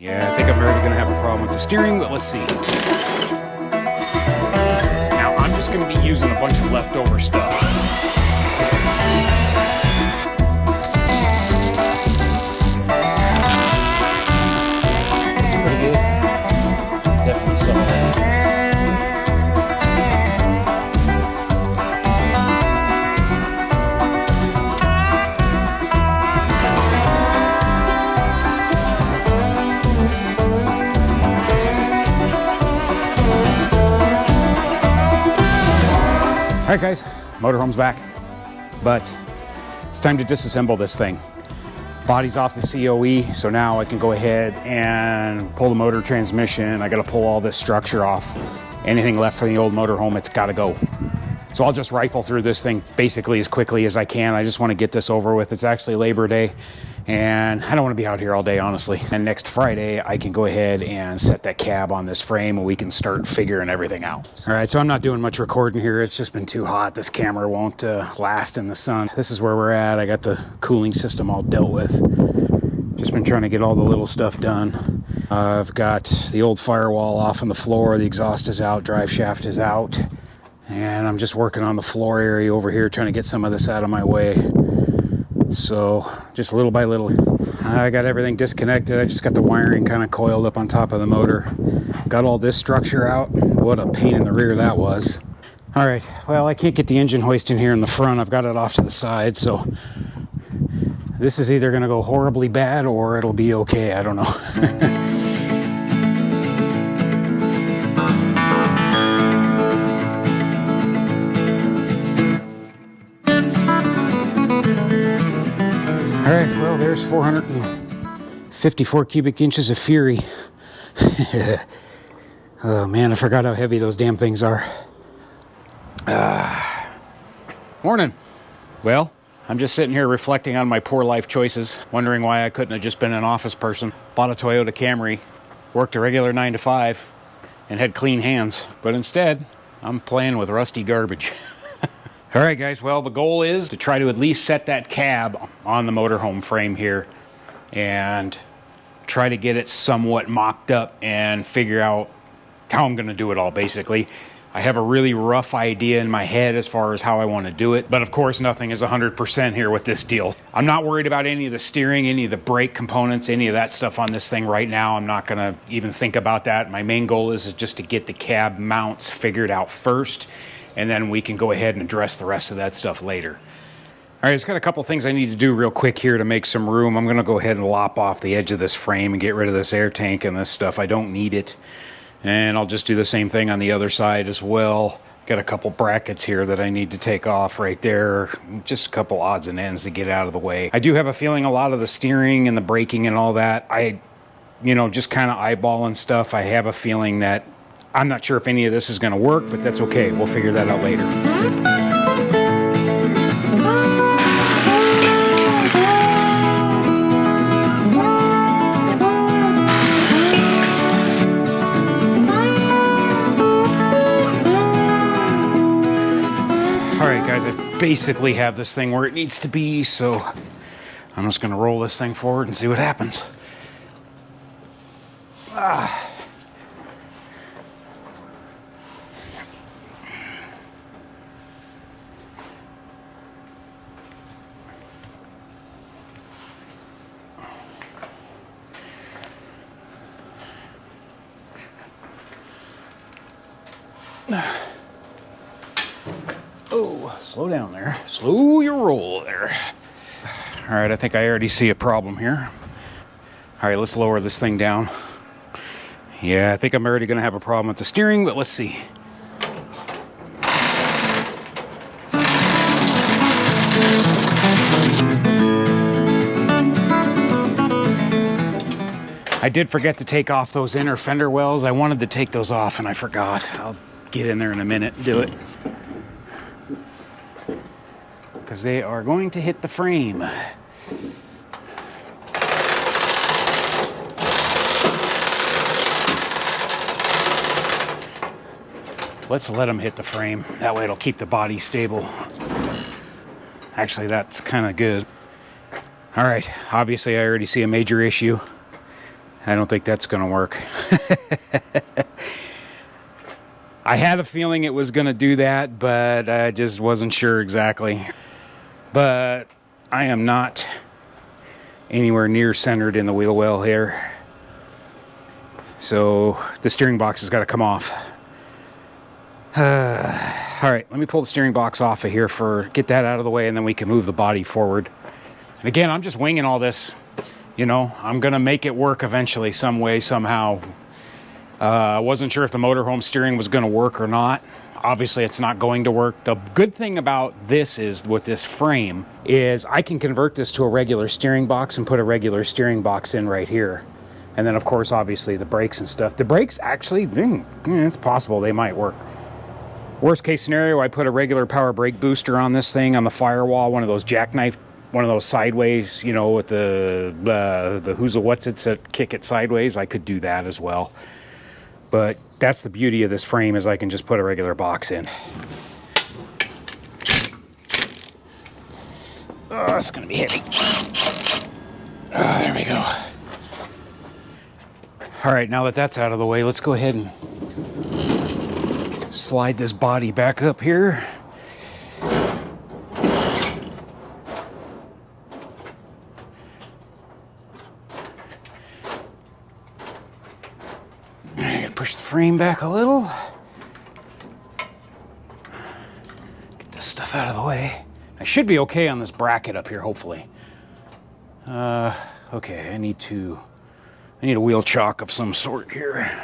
Yeah, I think I'm already gonna have a problem with the steering, but let's see. Now, I'm just gonna be using a bunch of leftover stuff. Pretty good. Definitely some of that. All right, guys, motorhome's back, but it's time to disassemble this thing. Body's off the COE, so now I can go ahead and pull the motor transmission. I gotta pull all this structure off. Anything left from the old motorhome, it's gotta go. So I'll just rifle through this thing basically as quickly as I can. I just wanna get this over with. It's actually Labor Day, and I don't wanna be out here all day, honestly. And next Friday, I can go ahead and set that cab on this frame and we can start figuring everything out. All right, so I'm not doing much recording here. It's just been too hot. This camera won't last in the sun. This is where we're at. I got the cooling system all dealt with. Just been trying to get all the little stuff done. I've got the old firewall off on the floor. The exhaust is out, drive shaft is out. And I'm just working on the floor area over here, trying to get some of this out of my way. So just little by little, I got everything disconnected. I just got the wiring kind of coiled up on top of the motor. Got all this structure out. What a pain in the rear that was. All right, well, I can't get the engine hoist in here in the front. I've got it off to the side, so this is either gonna go horribly bad or it'll be okay, I don't know. All right, well, there's 454 cubic inches of fury. Oh man, I forgot how heavy those damn things are. Morning. Well, I'm just sitting here reflecting on my poor life choices, wondering why I couldn't have just been an office person, bought a Toyota Camry, worked a regular 9 to 5, and had clean hands. But instead, I'm playing with rusty garbage. All right, guys, well, the goal is to try to at least set that cab on the motorhome frame here and try to get it somewhat mocked up and figure out how I'm going to do it all, basically. I have a really rough idea in my head as far as how I want to do it, but of course, nothing is 100% here with this deal. I'm not worried about any of the steering, any of the brake components, any of that stuff on this thing right now. I'm not going to even think about that. My main goal is just to get the cab mounts figured out first, and then we can go ahead and address the rest of that stuff later. All right, it's got a couple things I need to do real quick here to make some room. I'm gonna go ahead and lop off the edge of this frame and get rid of this air tank and this stuff. I don't need it. And I'll just do the same thing on the other side as well. Got a couple brackets here that I need to take off right there. Just a couple odds and ends to get out of the way. I do have a feeling a lot of the steering and the braking and all that, just kind of eyeballing stuff. I have a feeling that I'm not sure if any of this is going to work, but that's okay. We'll figure that out later. All right, guys, I basically have this thing where it needs to be, so I'm just going to roll this thing forward and see what happens. Oh, slow down there. Slow your roll there. All right, I think I already see a problem here. All right, let's lower this thing down. Yeah, I think I'm already gonna have a problem with the steering, but let's see. I did forget to take off those inner fender wells. I wanted to take those off and I forgot. I'll get in there in a minute and do it, because they are going to hit the frame. Let's let them hit the frame. That way it'll keep the body stable. Actually, that's kind of good. All right, obviously I already see a major issue. I don't think that's going to work. I had a feeling it was going to do that, but I just wasn't sure exactly. But I am not anywhere near centered in the wheel well here. So the steering box has got to come off. All right, let me pull the steering box off of here get that out of the way, and then we can move the body forward. And again, I'm just winging all this. You know, I'm going to make it work eventually, some way, somehow. I wasn't sure if the motorhome steering was going to work or not. Obviously, it's not going to work. The good thing about this is, with this frame, is I can convert this to a regular steering box and put a regular steering box in right here. And then, of course, obviously, the brakes and stuff. The brakes, actually, it's possible they might work. Worst case scenario, I put a regular power brake booster on this thing on the firewall, one of those jackknife, one of those sideways, you know, with the who's the what's it's that kick it sideways. I could do that as well. But that's the beauty of this frame, is I can just put a regular box in. Oh, it's going to be heavy. Oh, there we go. All right, now that that's out of the way, let's go ahead and slide this body back up here. Push the frame back a little. Get this stuff out of the way. I should be okay on this bracket up here, hopefully. Okay, I need a wheel chock of some sort here.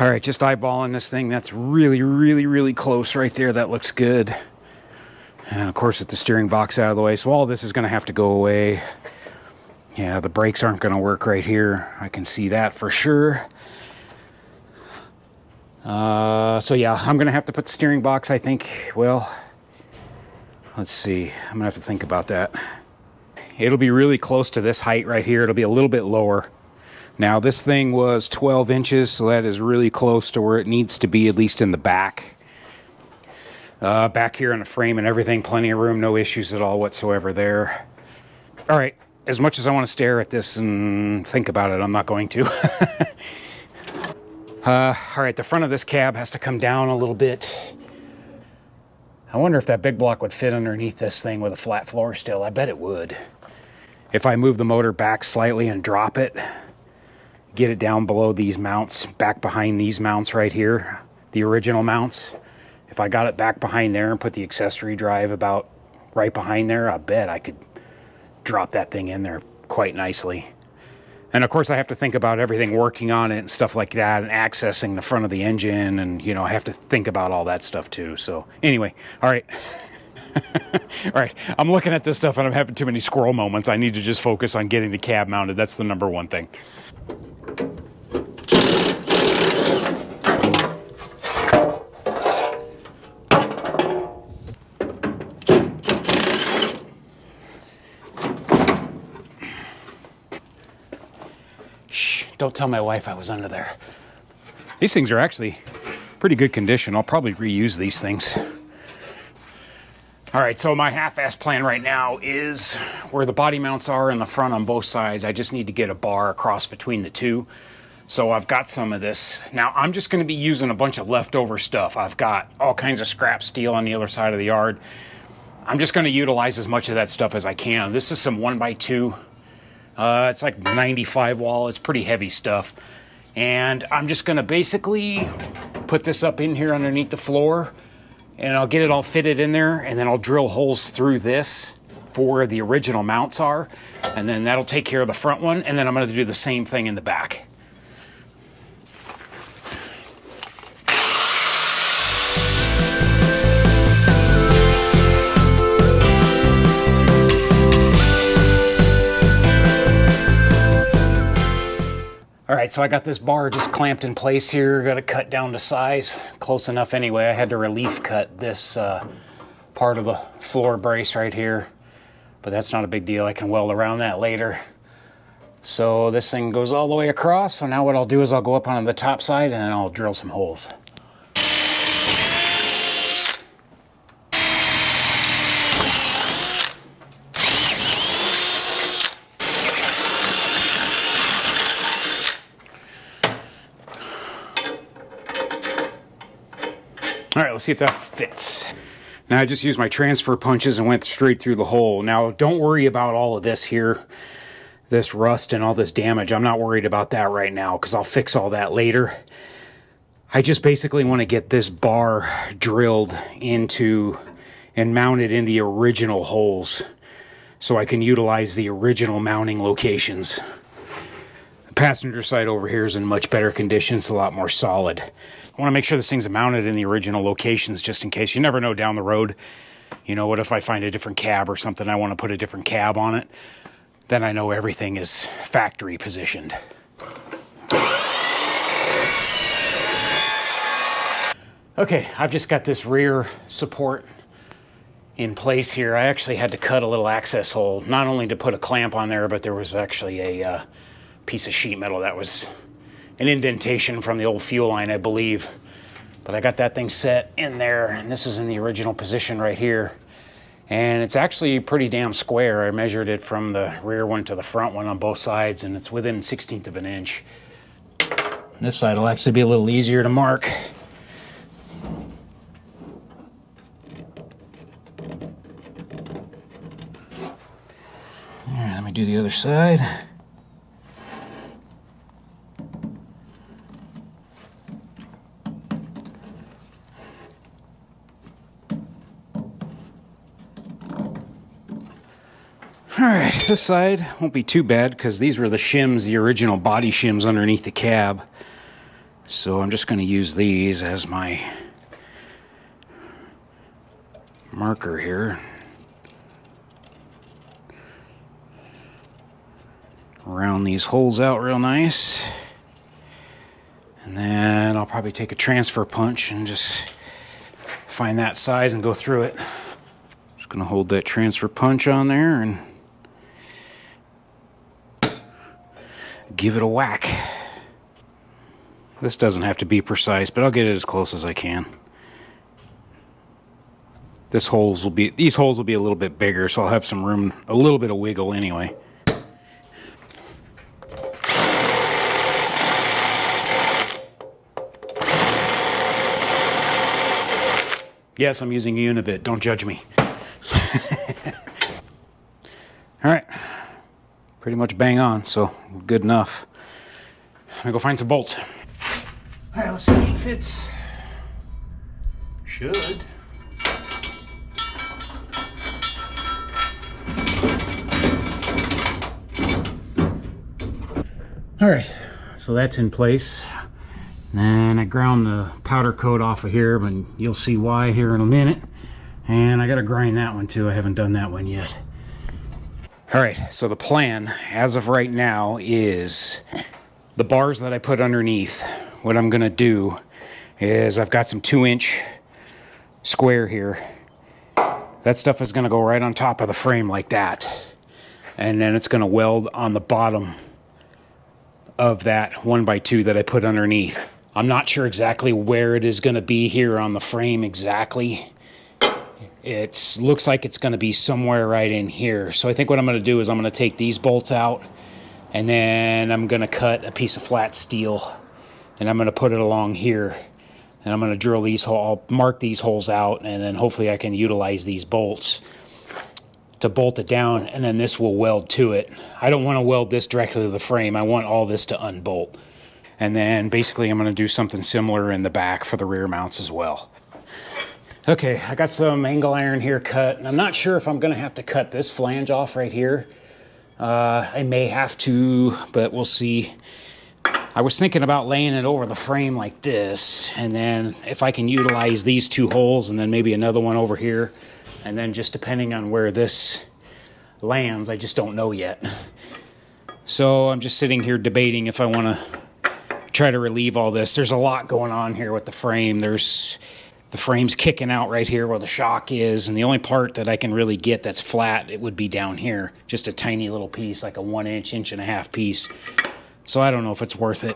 All right, just eyeballing this thing. That's really, really, really close right there. That looks good. And of course, with the steering box out of the way, so all this is going to have to go away. Yeah, the brakes aren't going to work right here. I can see that for sure. So yeah, I'm going to have to put the steering box, I think. Well, let's see. I'm going to have to think about that. It'll be really close to this height right here. It'll be a little bit lower. Now, this thing was 12 inches, so that is really close to where it needs to be, at least in the back. Back here in the frame and everything, plenty of room, no issues at all whatsoever there. All right, as much as I want to stare at this and think about it, I'm not going to. All right, the front of this cab has to come down a little bit. I wonder if that big block would fit underneath this thing with a flat floor still. I bet it would. If I move the motor back slightly and drop it, get it down below these mounts, back behind these mounts right here, the original mounts. If I got it back behind there and put the accessory drive about right behind there, I bet I could drop that thing in there quite nicely. And of course, I have to think about everything working on it and stuff like that, and accessing the front of the engine, and you know, I have to think about all that stuff too. So anyway, all right. All right, I'm looking at this stuff and I'm having too many squirrel moments. I need to just focus on getting the cab mounted. That's the number one thing. Don't tell my wife I was under there. These things are actually pretty good condition. I'll probably reuse these things. All right, so my half-ass plan right now is where the body mounts are in the front on both sides. I just need to get a bar across between the two. So I've got some of this. Now I'm just going to be using a bunch of leftover stuff. I've got all kinds of scrap steel on the other side of the yard. I'm just going to utilize as much of that stuff as I can. This is some 1x2. It's like 95 wall. It's pretty heavy stuff. And I'm just going to basically put this up in here underneath the floor, and I'll get it all fitted in there, and then I'll drill holes through this for where the original mounts are, and then that'll take care of the front one, and then I'm going to do the same thing in the back. All right, so I got this bar just clamped in place here. Got it cut down to size, close enough anyway. I had to relief cut this part of the floor brace right here, but that's not a big deal. I can weld around that later. So this thing goes all the way across. So now what I'll do is I'll go up on the top side and then I'll drill some holes. All right, let's see if that fits. Now I just used my transfer punches and went straight through the hole. Now don't worry about all of this here, this rust and all this damage. I'm not worried about that right now because I'll fix all that later. I just basically want to get this bar drilled into and mounted in the original holes so I can utilize the original mounting locations. The passenger side over here is in much better condition. It's a lot more solid. I want to make sure this thing's mounted in the original locations just in case. You never know down the road. You know, what if I find a different cab or something, I want to put a different cab on it? Then I know everything is factory positioned. Okay, I've just got this rear support in place here. I actually had to cut a little access hole, not only to put a clamp on there, but there was actually a piece of sheet metal that was an indentation from the old fuel line, I believe. But I got that thing set in there, and this is in the original position right here. And it's actually pretty damn square. I measured it from the rear one to the front one on both sides, and it's within 1/16 of an inch. This side will actually be a little easier to mark. All right, let me do the other side. All right, this side won't be too bad because these were the shims, the original body shims underneath the cab. So I'm just going to use these as my marker here. Round these holes out real nice. And then I'll probably take a transfer punch and just find that size and go through it. Just going to hold that transfer punch on there and give it a whack. This doesn't have to be precise, but I'll get it as close as I can. These holes will be a little bit bigger, so I'll have some room, a little bit of wiggle anyway. Yes, I'm using a Unibit. Don't judge me. All right. Pretty much bang on, so good enough. I'm gonna go find some bolts. All right, let's see if it fits. Should. All right, so that's in place. And I ground the powder coat off of here, but you'll see why here in a minute. And I gotta grind that one too. I haven't done that one yet. All right, so the plan as of right now is the bars that I put underneath. What I'm gonna do is I've got some 2-inch square here. That stuff is gonna go right on top of the frame like that. And then it's gonna weld on the bottom of that 1x2 that I put underneath. I'm not sure exactly where it is gonna be here on the frame exactly. It looks like it's going to be somewhere right in here. So I think what I'm going to do is I'm going to take these bolts out, and then I'm going to cut a piece of flat steel, and I'm going to put it along here, and I'm going to drill these holes. I'll mark these holes out, and then hopefully I can utilize these bolts to bolt it down, and then this will weld to it. I don't want to weld this directly to the frame. I want all this to unbolt. And then basically I'm going to do something similar in the back for the rear mounts as well. Okay, I got some angle iron here cut, and I'm not sure if I'm gonna have to cut this flange off right here. I may have to, but we'll see. I was thinking about laying it over the frame like this, and then if I can utilize these 2 holes and then maybe another one over here, and then just depending on where this lands, I just don't know yet. So I'm just sitting here debating if I wanna try to relieve all this. There's a lot going on here with the frame. The frame's kicking out right here where the shock is, and the only part that I can really get that's flat, it would be down here. Just a tiny little piece, like a 1-inch, 1.5-inch piece. So I don't know if it's worth it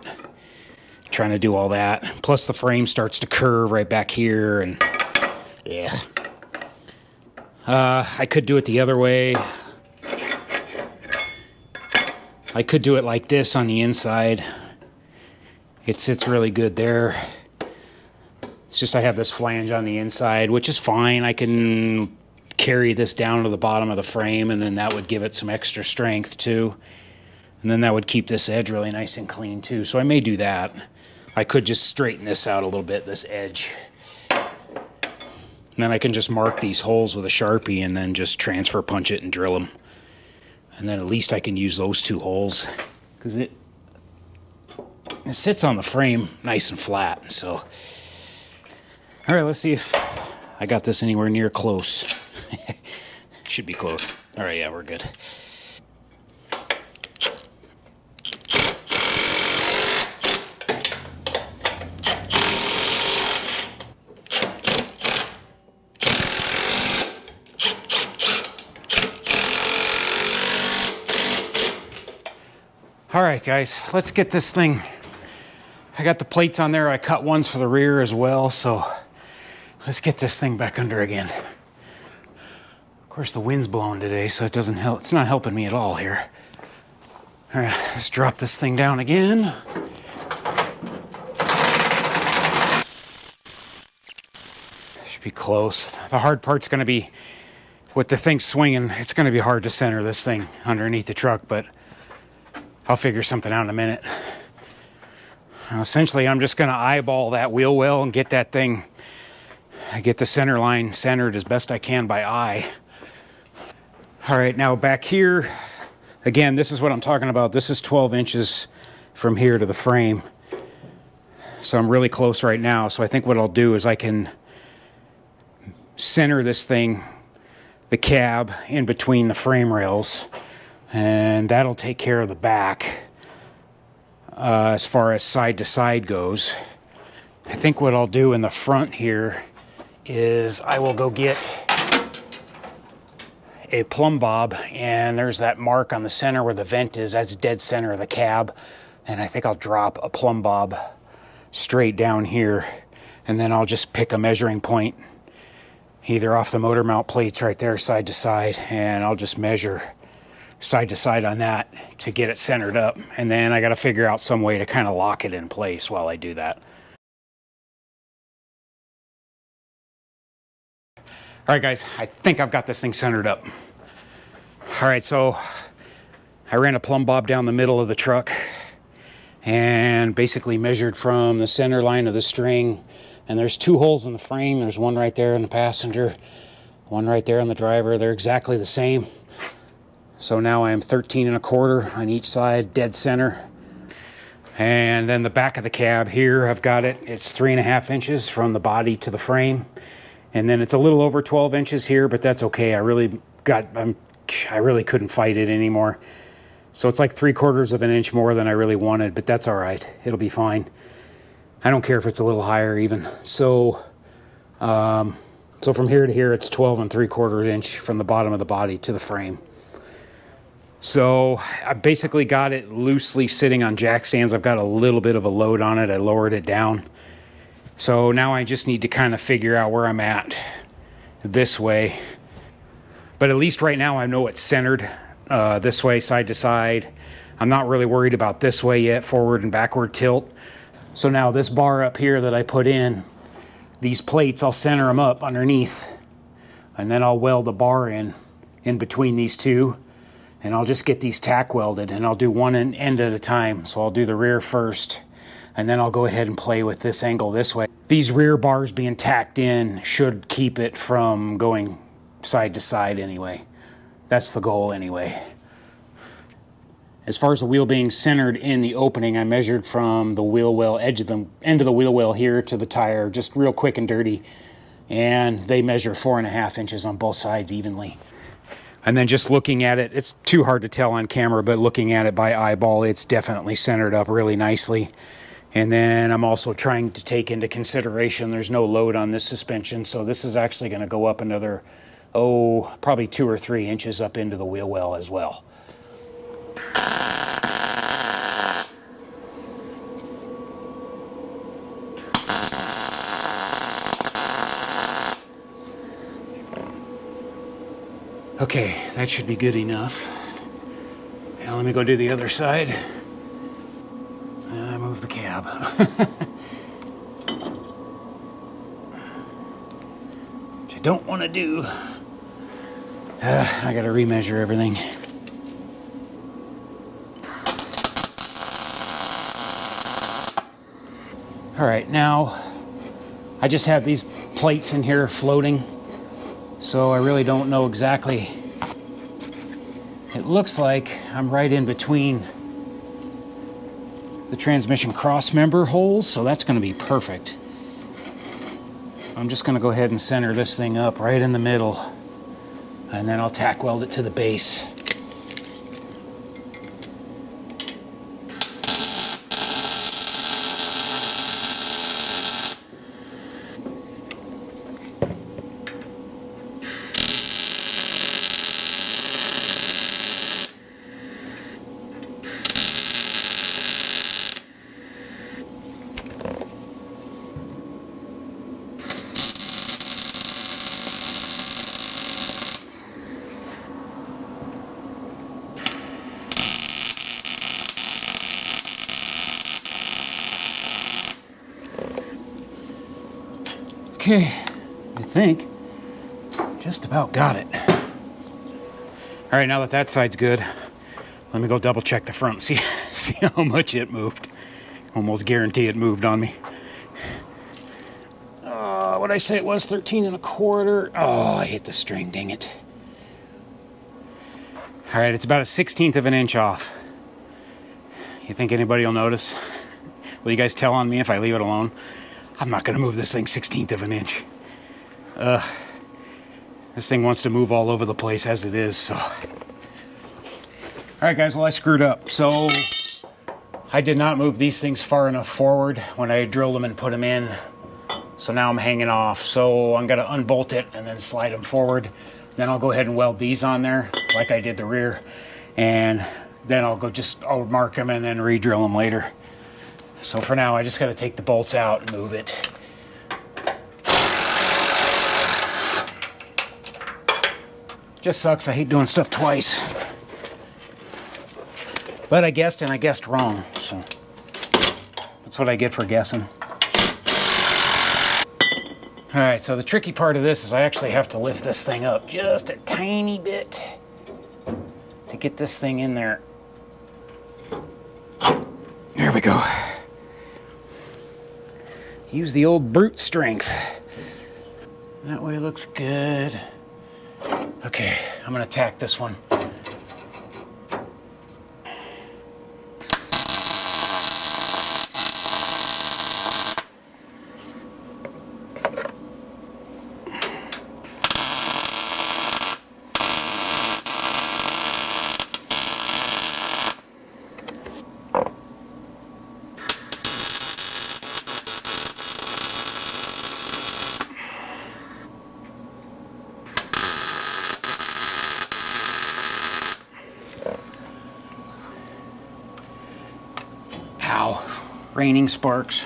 trying to do all that. Plus the frame starts to curve right back here, and yeah. I could do it the other way. I could do it like this on the inside. It sits really good there. It's just I have this flange on the inside, which is fine. I can carry this down to the bottom of the frame, and then that would give it some extra strength too. And then that would keep this edge really nice and clean too. So I may do that. I could just straighten this out a little bit, this edge. And then I can just mark these holes with a Sharpie and then just transfer punch it and drill them. And then at least I can use those 2 holes because it sits on the frame nice and flat. So, all right, let's see if I got this anywhere near close. Should be close. All right, yeah, we're good. All right, guys, let's get this thing. I got the plates on there. I cut ones for the rear as well, so let's get this thing back under again. Of course, the wind's blowing today, so it doesn't help. It's not helping me at all here. All right, let's drop this thing down again. Should be close. The hard part's going to be with the thing swinging. It's going to be hard to center this thing underneath the truck, but I'll figure something out in a minute. Essentially, I'm just going to eyeball that wheel well and get that thing, get the center line centered as best I can by eye. All right, now back here, again, this is what I'm talking about. This is 12 inches from here to the frame. So I'm really close right now. So I think what I'll do is I can center this thing, the cab, in between the frame rails, and that'll take care of the back as far as side to side goes. I think what I'll do in the front here is I will go get a plumb bob, and there's that mark on the center where the vent is. That's dead center of the cab, and I think I'll drop a plumb bob straight down here, and then I'll just pick a measuring point either off the motor mount plates right there side to side, and I'll just measure side to side on that to get it centered up. And then I got to figure out some way to kind of lock it in place while I do that. All right, guys, I think I've got this thing centered up. All right, so I ran a plumb bob down the middle of the truck and basically measured from the center line of the string. And there's 2 holes in the frame. There's one right there in the passenger, one right there on the driver. They're exactly the same. So now I am 13 1/4 on each side, dead center. And then the back of the cab here, I've got it. It's 3 1/2 inches from the body to the frame. And then it's a little over 12 inches here, but that's okay. I really couldn't fight it anymore. So it's like 3/4 of an inch more than I really wanted, but that's all right. It'll be fine. I don't care if it's a little higher even. So from here to here, it's 12 3/4 inch from the bottom of the body to the frame. So I basically got it loosely sitting on jack stands. I've got a little bit of a load on it. I lowered it down. So now I just need to kind of figure out where I'm at this way. But at least right now I know it's centered this way, side to side. I'm not really worried about this way yet, forward and backward tilt. So now this bar up here that I put in, these plates, I'll center them up underneath. And then I'll weld the bar in between these two. And I'll just get these tack welded, and I'll do one end at a time. So I'll do the rear first, and then I'll go ahead and play with this angle this way. These rear bars being tacked in should keep it from going side to side anyway. That's the goal anyway. As far as the wheel being centered in the opening, I measured from the wheel well edge of the end of the wheel well here to the tire, just real quick and dirty. And they measure 4 1/2 inches on both sides evenly. And then just looking at it, it's too hard to tell on camera, but looking at it by eyeball, it's definitely centered up really nicely. And then I'm also trying to take into consideration there's no load on this suspension, so this is actually going to go up another, probably 2 or 3 inches up into the wheel well as well. Okay, that should be good enough. Now let me go do the other side. Move the cab. I don't want to do. I gotta remeasure everything. All right, now I just have these plates in here floating, so I really don't know exactly. It looks like I'm right in between the transmission cross member holes, so that's going to be perfect. I'm just going to go ahead and center this thing up right in the middle, and then I'll tack weld it to the base. Okay, I think just about got it. All right, now that that side's good, let me go double check the front, see how much it moved. Almost guarantee it moved on me. What'd I say it was? 13 1/4. Oh, I hit the string, dang it. All right, it's about a 1/16 of an inch off. You think anybody will notice? Will you guys tell on me if I leave it alone? I'm not gonna move this thing 1/16 of an inch. This thing wants to move all over the place as it is, so. All right, guys, well, I screwed up. So I did not move these things far enough forward when I drilled them and put them in. So now I'm hanging off. So I'm gonna unbolt it and then slide them forward. Then I'll go ahead and weld these on there like I did the rear. And then I'll mark them and then re-drill them later. So for now, I just gotta take the bolts out and move it. Just sucks, I hate doing stuff twice. But I guessed and I guessed wrong, so that's what I get for guessing. All right, so the tricky part of this is I actually have to lift this thing up just a tiny bit to get this thing in there. There we go. Use the old brute strength. That way it looks good. Okay, I'm gonna tack this one. Raining sparks.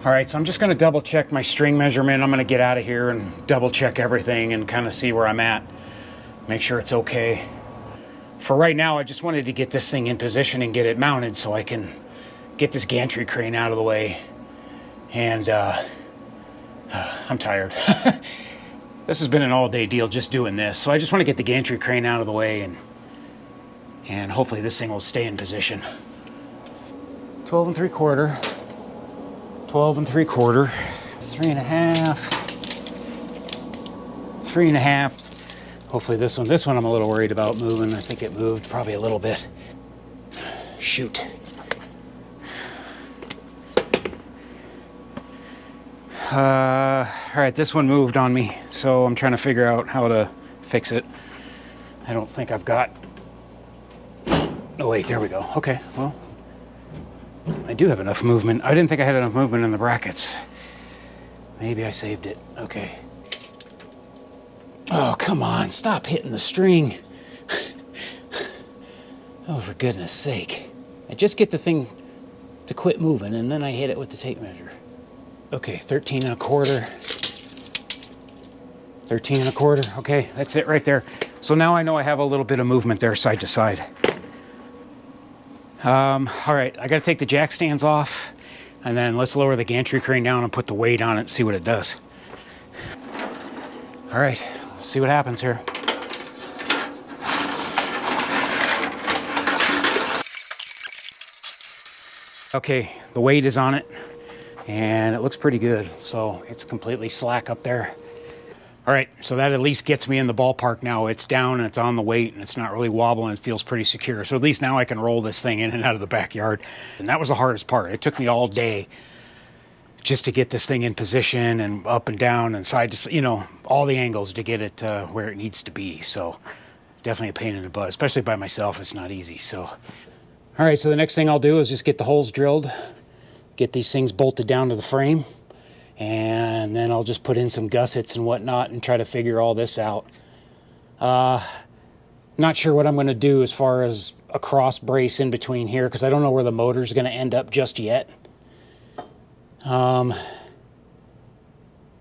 All right, so I'm just gonna double check my string measurement. I'm gonna get out of here and double check everything and kind of see where I'm at. Make sure it's okay. For right now, I just wanted to get this thing in position and get it mounted so I can get this gantry crane out of the way. And I'm tired. This has been an all-day deal just doing this. So I just want to get the gantry crane out of the way and hopefully this thing will stay in position. 12 3/4, 12 3/4, 3 1/2, 3 1/2. Hopefully this one I'm a little worried about moving. I think it moved probably a little bit. Shoot. All right, this one moved on me, so I'm trying to figure out how to fix it. I don't think I've got. Oh wait, there we go. Okay, well. I do have enough movement. I didn't think I had enough movement in the brackets. Maybe I saved it. Okay. Oh, come on. Stop hitting the string. Oh, for goodness sake. I just get the thing to quit moving, and then I hit it with the tape measure. Okay, 13 1/4. 13 1/4. Okay, that's it right there. So now I know I have a little bit of movement there side to side. All right, I gotta take the jack stands off, and then let's lower the gantry crane down and put the weight on it and see what it does. All right, let's see what happens here. Okay, the weight is on it and it looks pretty good. So it's completely slack up there. All right, so that at least gets me in the ballpark now. It's down and it's on the weight and it's not really wobbling. It feels pretty secure. So at least now I can roll this thing in and out of the backyard. And that was the hardest part. It took me all day just to get this thing in position and up and down and side to, you know, all the angles to get it where it needs to be. So definitely a pain in the butt, especially by myself. It's not easy. So, all right, so the next thing I'll do is just get the holes drilled, get these things bolted down to the frame, and then I'll just put in some gussets and whatnot and try to figure all this out. Not sure what I'm going to do as far as a cross brace in between here, because I don't know where the motor's going to end up just yet.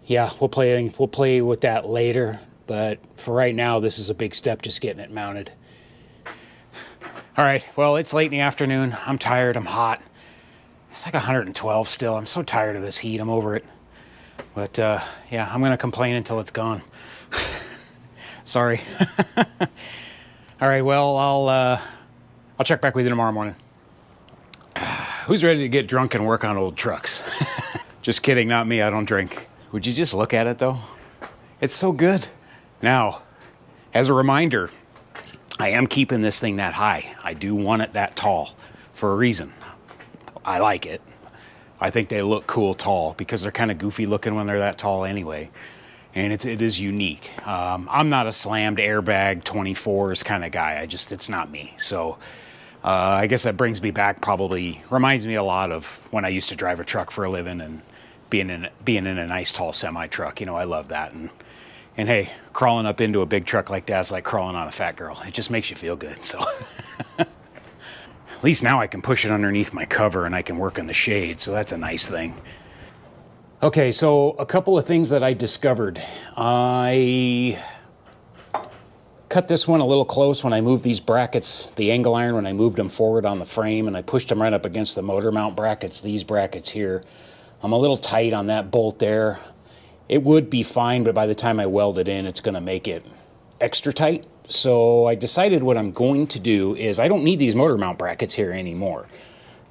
Yeah, we'll play with that later, but for right now, this is a big step, just getting it mounted. All right, well, it's late in the afternoon. I'm tired, I'm hot. It's like 112 still. I'm so tired of this heat, I'm over it. But yeah, I'm gonna complain until it's gone. Sorry. All right, well, I'll check back with you tomorrow morning. Who's ready to get drunk and work on old trucks? Just kidding, not me, I don't drink. Would you just look at it though? It's so good. Now, as a reminder, I am keeping this thing that high. I do want it that tall for a reason. I like it. I think they look cool tall because they're kind of goofy looking when they're that tall anyway. And it is unique. I'm not a slammed airbag 24s kind of guy. It's not me. So I guess that brings me back, probably reminds me a lot of when I used to drive a truck for a living and being in a nice tall semi truck. You know, I love that. And hey, crawling up into a big truck like that's like crawling on a fat girl. It just makes you feel good. So at least now I can push it underneath my cover and I can work in the shade. So that's a nice thing. Okay, so a couple of things that I discovered. I cut this one a little close when I moved these brackets, the angle iron, when I moved them forward on the frame, and I pushed them right up against the motor mount brackets, these brackets here. I'm a little tight on that bolt there. It would be fine, but by the time I weld it in, it's going to make it extra tight. So I decided what I'm going to do is I don't need these motor mount brackets here anymore.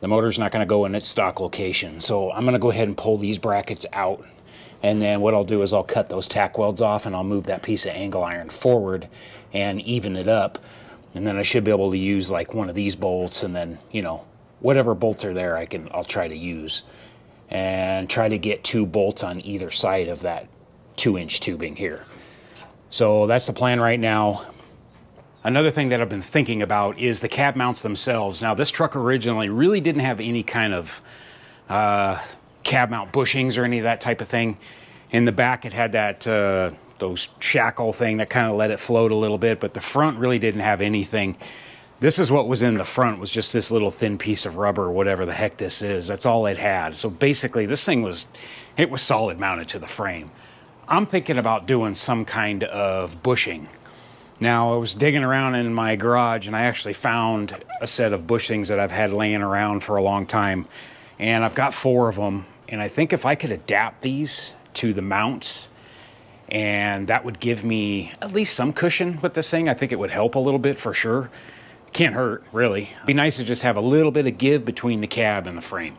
The motor's not going to go in its stock location. So I'm going to go ahead and pull these brackets out. And then what I'll do is I'll cut those tack welds off and I'll move that piece of angle iron forward and even it up. And then I should be able to use like one of these bolts, and then, you know, whatever bolts are there I'll try to use. And try to get 2 bolts on either side of that 2-inch tubing here. So that's the plan right now. Another thing that I've been thinking about is the cab mounts themselves. Now, this truck originally really didn't have any kind of cab mount bushings or any of that type of thing. In the back, it had that those shackle thing that kind of let it float a little bit, but the front really didn't have anything. This is what was in the front, was just this little thin piece of rubber, whatever the heck this is. That's all it had. So basically, this thing was solid mounted to the frame. I'm thinking about doing some kind of bushing. Now, I was digging around in my garage, and I actually found a set of bushings that I've had laying around for a long time. And I've got 4 of them. And I think if I could adapt these to the mounts, and that would give me at least some cushion with this thing, I think it would help a little bit for sure. Can't hurt, really. It'd be nice to just have a little bit of give between the cab and the frame.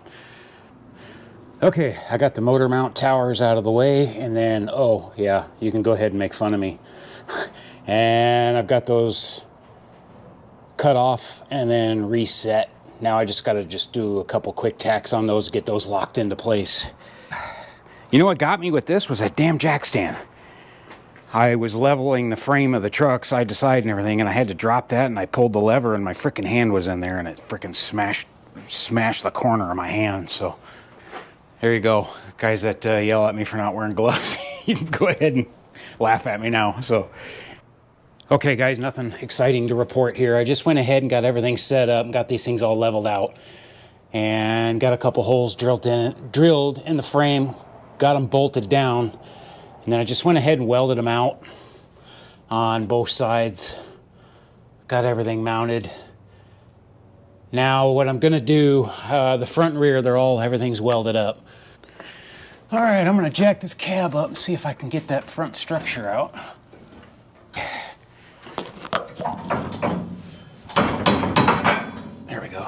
Okay, I got the motor mount towers out of the way, and then, oh yeah, you can go ahead and make fun of me. And I've got those cut off and then reset. Now I just got to do a couple quick tacks on those, get those locked into place. You know what got me with this was that damn jack stand. I was leveling the frame of the truck side to side and everything, and I had to drop that, and I pulled the lever, and my freaking hand was in there, and it freaking smashed the corner of my hand. So there you go. Guys that yell at me for not wearing gloves, you can go ahead and laugh at me now. So, okay, guys, nothing exciting to report here. I just went ahead and got everything set up and got these things all leveled out, and got a couple holes drilled in the frame, got them bolted down. And then I just went ahead and welded them out on both sides. Got everything mounted. Now what I'm gonna do, the front and rear, everything's welded up. All right, I'm gonna jack this cab up and see if I can get that front structure out. There we go.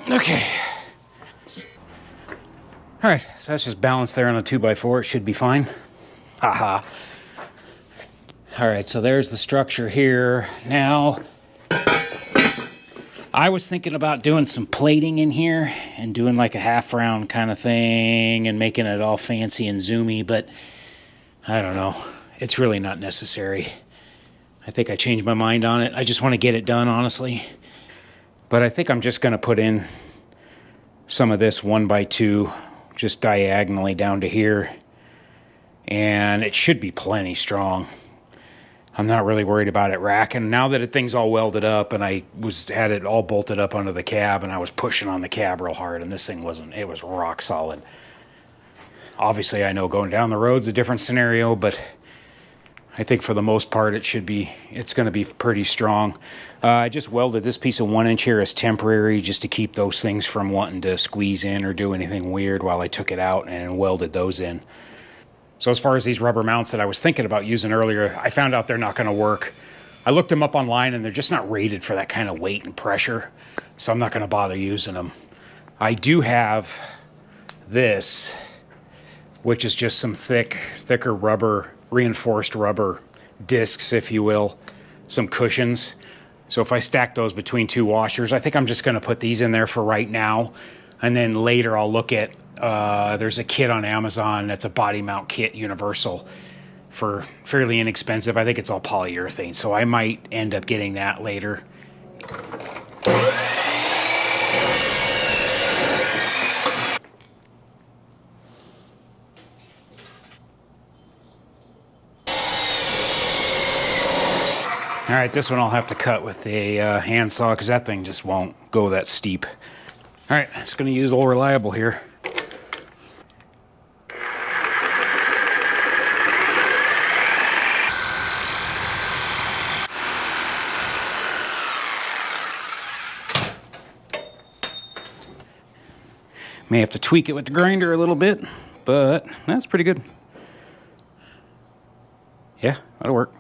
Okay. All right, so that's just balanced there on a 2x4. It should be fine. Haha. All right, so there's the structure here. Now, I was thinking about doing some plating in here and doing like a half round kind of thing and making it all fancy and zoomy, but I don't know. It's really not necessary. I think I changed my mind on it. I just want to get it done, honestly. But I think I'm just going to put in some of this 1x2 just diagonally down to here. And it should be plenty strong. I'm not really worried about it racking. Now that thing's all welded up and I had it all bolted up under the cab and I was pushing on the cab real hard and this thing it was rock solid. Obviously I know going down the road's a different scenario, but I think for the most part it's going to be pretty strong. I just welded this piece of 1-inch here as temporary just to keep those things from wanting to squeeze in or do anything weird while I took it out and welded those in. So as far as these rubber mounts that I was thinking about using earlier, I found out they're not going to work. I looked them up online and they're just not rated for that kind of weight and pressure. So I'm not going to bother using them. I do have this, which is just some thicker rubber, reinforced rubber discs, if you will, some cushions. So if I stack those between two washers, I think I'm just going to put these in there for right now. And then later I'll look at, there's a kit on Amazon that's a body mount kit, universal, for fairly inexpensive. I think it's all polyurethane, so I might end up getting that later. All right, this one I'll have to cut with a handsaw because that thing just won't go that steep. All right, just going to use Old Reliable here. May have to tweak it with the grinder a little bit, but that's pretty good. Yeah, that'll work.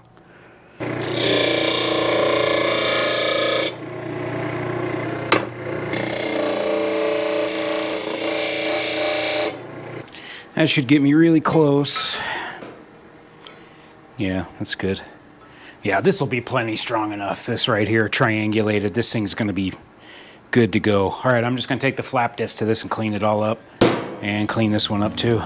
That should get me really close. Yeah, that's good. Yeah, this will be plenty strong enough. This right here, triangulated, this thing's going to be good to go. All right, I'm just going to take the flap disc to this and clean it all up. And clean this one up too.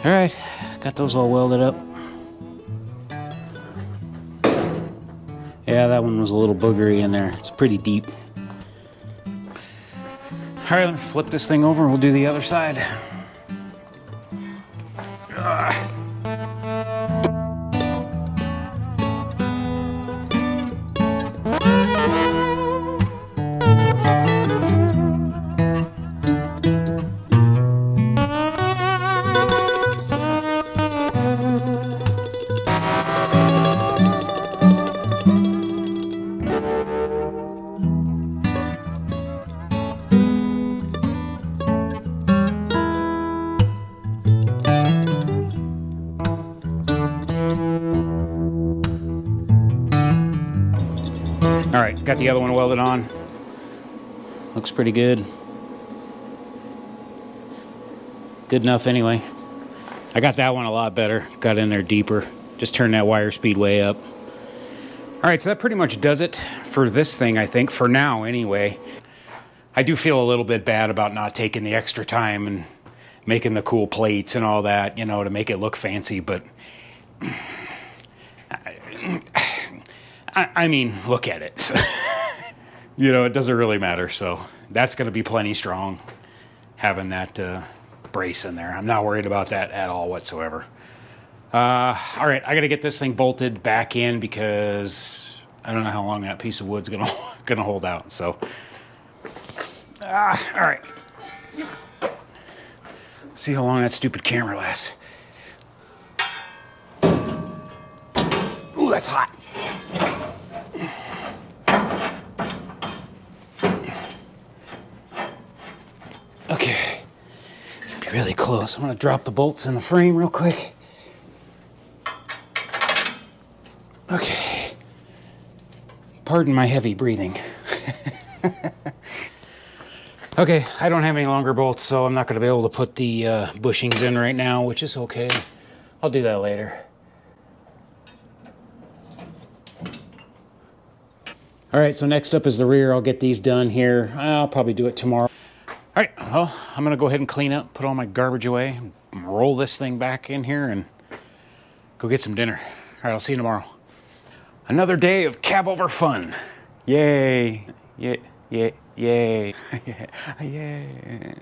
All right, got those all welded up. Yeah, that one was a little boogery in there. It's pretty deep. All right, let me flip this thing over and we'll do the other side. All right, got the other one welded on. Looks pretty good. Good enough anyway. I got that one a lot better. Got in there deeper. Just turned that wire speed way up. All right, so that pretty much does it for this thing, I think, for now anyway. I do feel a little bit bad about not taking the extra time and making the cool plates and all that, you know, to make it look fancy, but I mean, look at it. You know, it doesn't really matter, so that's going to be plenty strong, having that brace in there. I'm not worried about that at all whatsoever. All right, I got to get this thing bolted back in because I don't know how long that piece of wood's gonna hold out, so. All right. See how long that stupid camera lasts. Ooh, that's hot. Okay. Should be really close. I'm gonna drop the bolts in the frame real quick. Okay. Pardon my heavy breathing. Okay, I don't have any longer bolts, so I'm not going to be able to put the bushings in right now, which is okay. I'll do that later. All right, so next up is the rear. I'll get these done here. I'll probably do it tomorrow. All right, well, I'm going to go ahead and clean up, put all my garbage away, roll this thing back in here, and go get some dinner. All right, I'll see you tomorrow. Another day of cab over fun. Yay. Yay. Yay. Yay. Yay.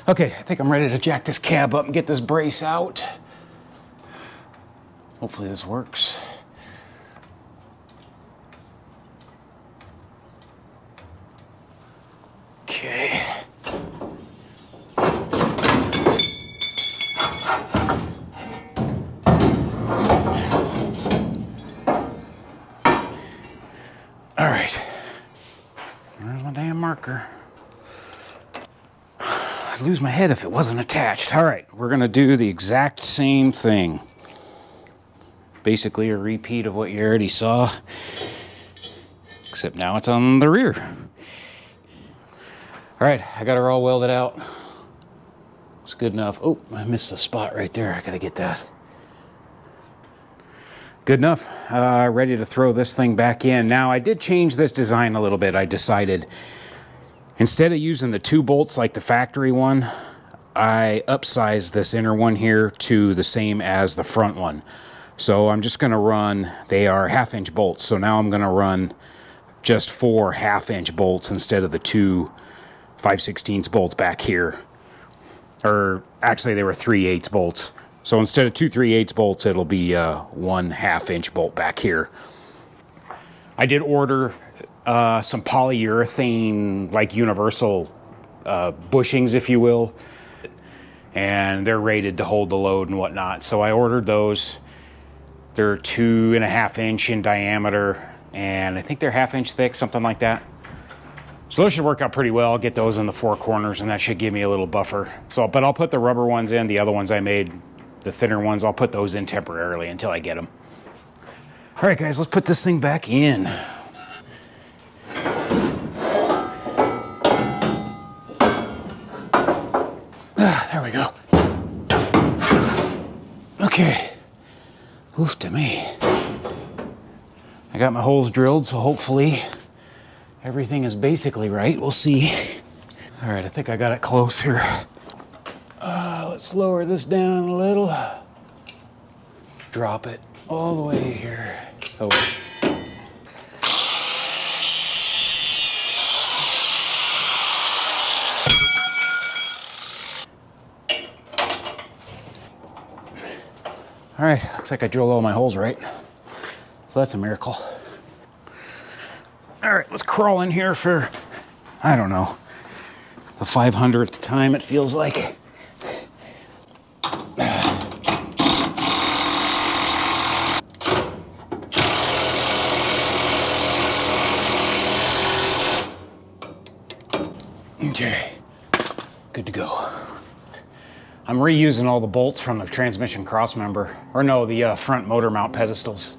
Okay, I think I'm ready to jack this cab up and get this brace out. Hopefully this works. Okay. All right. There's my damn marker. I'd lose my head if it wasn't attached. All right, we're gonna do the exact same thing. Basically a repeat of what you already saw, except now it's on the rear. All right, I got her all welded out. It's good enough. Oh, I missed a spot right there. I gotta get that. Good enough. Ready to throw this thing back in. Now, I did change this design a little bit. I decided instead of using the 2 bolts like the factory one, I upsized this inner one here to the same as the front one. So I'm just going to run, they are 1/2-inch bolts. So now I'm going to run just 4 1/2-inch bolts instead of the 2 5/16 bolts back here. Or actually, they were 3/8 bolts. So instead of 2 3/8 bolts, it'll be 1 1/2-inch bolt back here. I did order some polyurethane, like universal bushings, if you will. And they're rated to hold the load and whatnot. So I ordered those. They're 2.5-inch in diameter, and I think they're 1/2-inch thick, something like that. So those should work out pretty well. I'll get those in the 4 corners, and that should give me a little buffer. So, but I'll put the rubber ones in, the other ones I made, the thinner ones, I'll put those in temporarily until I get them. All right, guys, let's put this thing back in. There we go. Okay. Oof to me. I got my holes drilled, so hopefully everything is basically right. We'll see. All right, I think I got it close here. Let's lower this down a little. Drop it all the way here. Oh. All right, looks like I drilled all my holes right. So that's a miracle. All right, let's crawl in here for, I don't know, the 500th time it feels like. Okay, good to go. I'm reusing all the bolts from the transmission crossmember, or no, the front motor mount pedestals.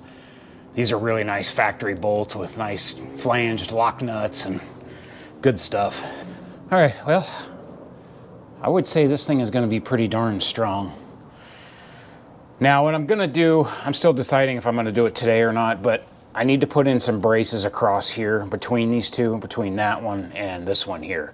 These are really nice factory bolts with nice flanged lock nuts and good stuff. All right, well, I would say this thing is gonna be pretty darn strong. Now, what I'm gonna do, I'm still deciding if I'm gonna do it today or not, but I need to put in some braces across here between these two, between that one and this one here.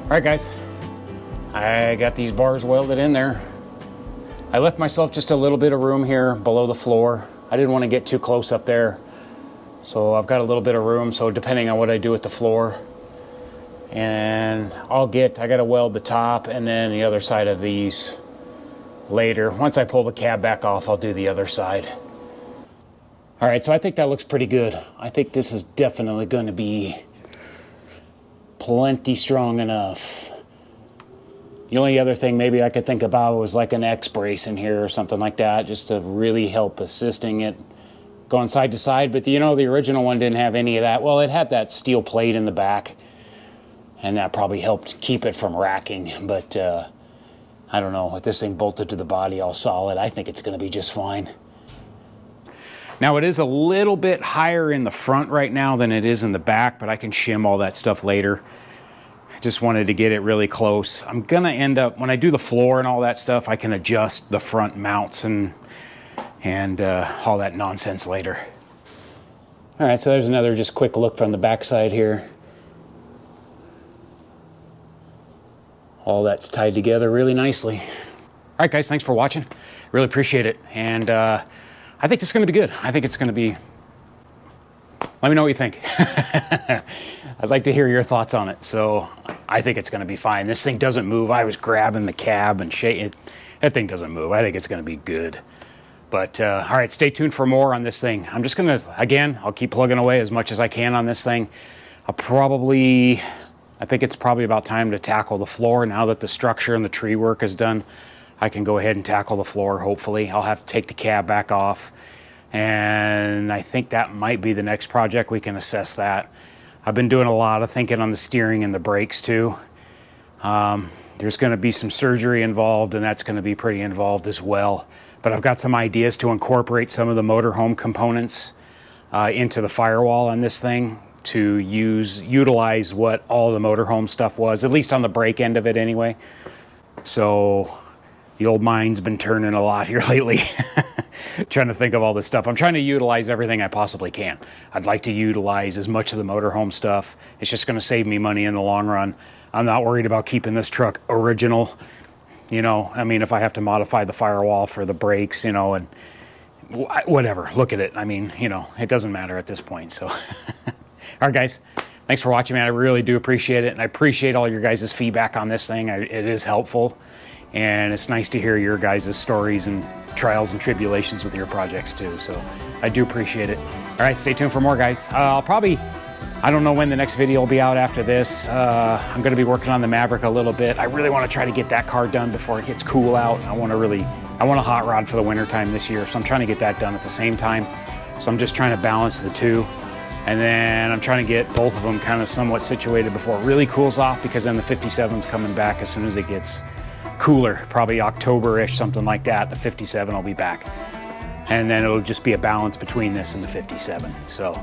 All right, guys, I got these bars welded in there. I left myself just a little bit of room here below the floor. I didn't want to get too close up there. So I've got a little bit of room, so depending on what I do with the floor. And I got to weld the top and then the other side of these later. Once I pull the cab back off, I'll do the other side. All right, so I think that looks pretty good. I think this is definitely going to be plenty strong enough. The only other thing maybe I could think about was like an X brace in here or something like that, just to really help assisting it going side to side. But you know, the original one didn't have any of that. Well, it had that steel plate in the back, and that probably helped keep it from racking. But I don't know, with this thing bolted to the body all solid, I think it's going to be just fine. Now it is a little bit higher in the front right now than it is in the back, but I can shim all that stuff later. I just wanted to get it really close. I'm gonna end up, when I do the floor and all that stuff, I can adjust the front mounts and all that nonsense later. All right, so there's another just quick look from the back side here. All that's tied together really nicely. All right, guys, thanks for watching. Really appreciate it. And I think it's going to be good. I think it's going to be... Let me know what you think. I'd like to hear your thoughts on it. So I think it's going to be fine. This thing doesn't move. I was grabbing the cab and shaking. That thing doesn't move. I think it's going to be good. But all right, stay tuned for more on this thing. I'm just going to, again, I'll keep plugging away as much as I can on this thing. I think it's probably about time to tackle the floor now that the structure and the tree work is done. I can go ahead and tackle the floor, hopefully. I'll have to take the cab back off. And I think that might be the next project. We can assess that. I've been doing a lot of thinking on the steering and the brakes too. There's going to be some surgery involved, and that's going to be pretty involved as well. But I've got some ideas to incorporate some of the motorhome components into the firewall on this thing to utilize what all the motorhome stuff was, at least on the brake end of it anyway. So the old mind's been turning a lot here lately. Trying to think of all this stuff. I'm trying to utilize everything I possibly can. I'd like to utilize as much of the motorhome stuff. It's just going to save me money in the long run. I'm not worried about keeping this truck original. You know, I mean, if I have to modify the firewall for the brakes, you know, and whatever, look at it. I mean, you know, it doesn't matter at this point. So, all right, guys, thanks for watching, man. I really do appreciate it. And I appreciate all your guys' feedback on this thing. It is helpful. And it's nice to hear your guys' stories and trials and tribulations with your projects too. So I do appreciate it. All right, stay tuned for more, guys. I don't know when the next video will be out after this. I'm gonna be working on the Maverick a little bit. I really wanna try to get that car done before it gets cool out. I want a hot rod for the winter time this year. So I'm trying to get that done at the same time. So I'm just trying to balance the two. And then I'm trying to get both of them kind of somewhat situated before it really cools off, because then the 57's coming back as soon as it gets cooler, probably October-ish, something like that. The 57 will be back. And then it'll just be a balance between this and the 57. So,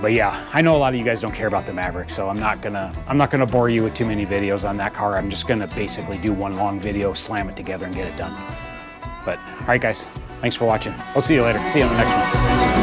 but yeah, I know a lot of you guys don't care about the Maverick, so I'm not gonna bore you with too many videos on that car. I'm just gonna basically do one long video, slam it together and get it done. But all right, guys, thanks for watching. I'll see you later. See you on the next one.